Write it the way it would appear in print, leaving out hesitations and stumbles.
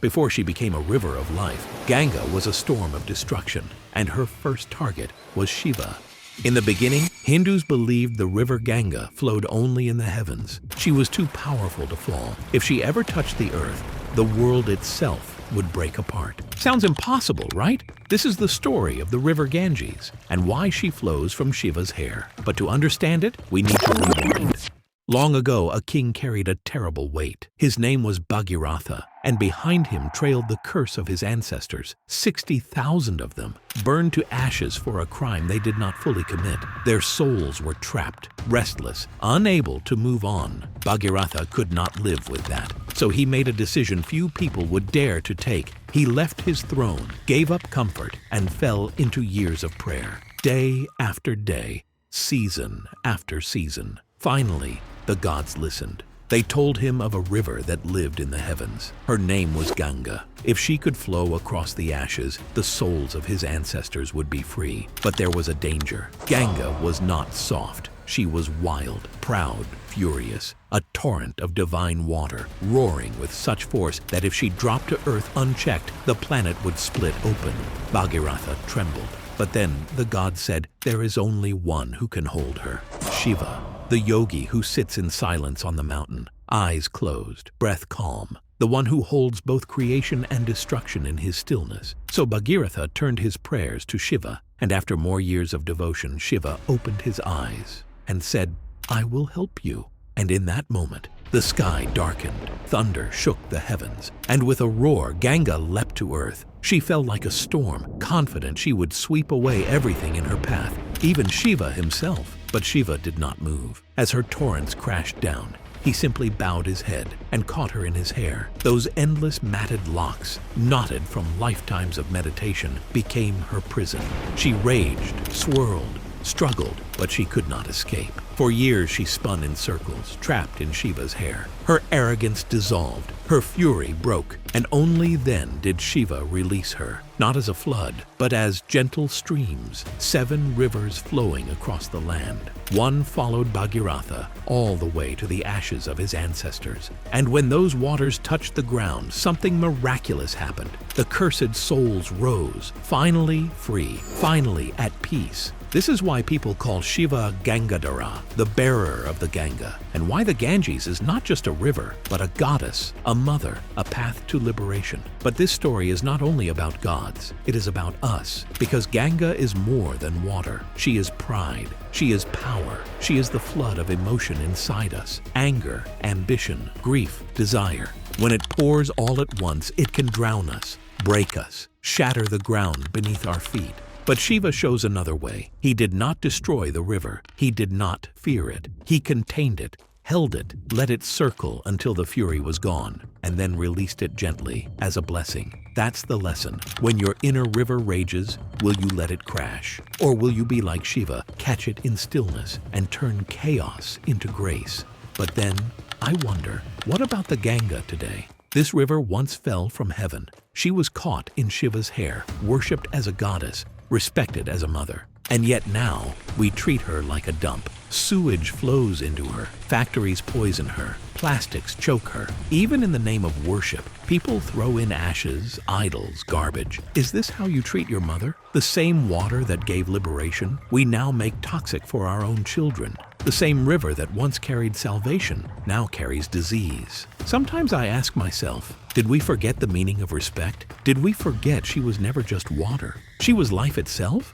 Before she became a river of life, Ganga was a storm of destruction, and her first target was Shiva. In the beginning, Hindus believed the River Ganga flowed only in the heavens. She was too powerful to fall. If she ever touched the earth, the world itself would break apart. Sounds impossible, right? This is the story of the River Ganges and why she flows from Shiva's hair. But to understand it, we need to rewind. Long ago, a king carried a terrible weight. His name was Bhagiratha, and behind him trailed the curse of his ancestors. 60,000 of them burned to ashes for a crime they did not fully commit. Their souls were trapped, restless, unable to move on. Bhagiratha could not live with that, so he made a decision few people would dare to take. He left his throne, gave up comfort, and fell into years of prayer. Day after day, season after season. Finally, the gods listened. They told him of a river that lived in the heavens. Her name was Ganga. If she could flow across the ashes, the souls of his ancestors would be free. But there was a danger. Ganga was not soft. She was wild, proud, furious, a torrent of divine water, roaring with such force that if she dropped to earth unchecked, the planet would split open. Bhagiratha trembled. But then the god said, there is only one who can hold her, Shiva. The yogi who sits in silence on the mountain, eyes closed, breath calm, the one who holds both creation and destruction in his stillness. So Bhagiratha turned his prayers to Shiva, and after more years of devotion, Shiva opened his eyes and said, I will help you. And in that moment, the sky darkened, thunder shook the heavens, and with a roar, Ganga leapt to earth. She fell like a storm, confident she would sweep away everything in her path, even Shiva himself. But Shiva did not move. As her torrents crashed down, he simply bowed his head and caught her in his hair. Those endless matted locks, knotted from lifetimes of meditation, became her prison. She raged, swirled, struggled, but she could not escape. For years she spun in circles, trapped in Shiva's hair. Her arrogance dissolved, her fury broke, and only then did Shiva release her. Not as a flood, but as gentle streams, 7 rivers flowing across the land. One followed Bhagiratha all the way to the ashes of his ancestors. And when those waters touched the ground, something miraculous happened. The cursed souls rose, finally free, finally at peace. This is why people call Shiva Gangadhara, the bearer of the Ganga, and why the Ganges is not just a river, but a goddess, a mother, a path to liberation. But this story is not only about gods, it is about us, because Ganga is more than water. She is pride, she is power, she is the flood of emotion inside us, anger, ambition, grief, desire. When it pours all at once, it can drown us, break us, shatter the ground beneath our feet. But Shiva shows another way. He did not destroy the river. He did not fear it. He contained it, held it, let it circle until the fury was gone, and then released it gently as a blessing. That's the lesson. When your inner river rages, will you let it crash? Or will you be like Shiva, catch it in stillness, and turn chaos into grace? But then, I wonder, what about the Ganga today? This river once fell from heaven. She was caught in Shiva's hair, worshipped as a goddess, respected as a mother. And yet now, we treat her like a dump. Sewage flows into her, factories poison her, plastics choke her. Even in the name of worship, people throw in ashes, idols, garbage. Is this how you treat your mother? The same water that gave liberation, we now make toxic for our own children. The same river that once carried salvation now carries disease. Sometimes I ask myself, did we forget the meaning of respect? Did we forget she was never just water? She was life itself?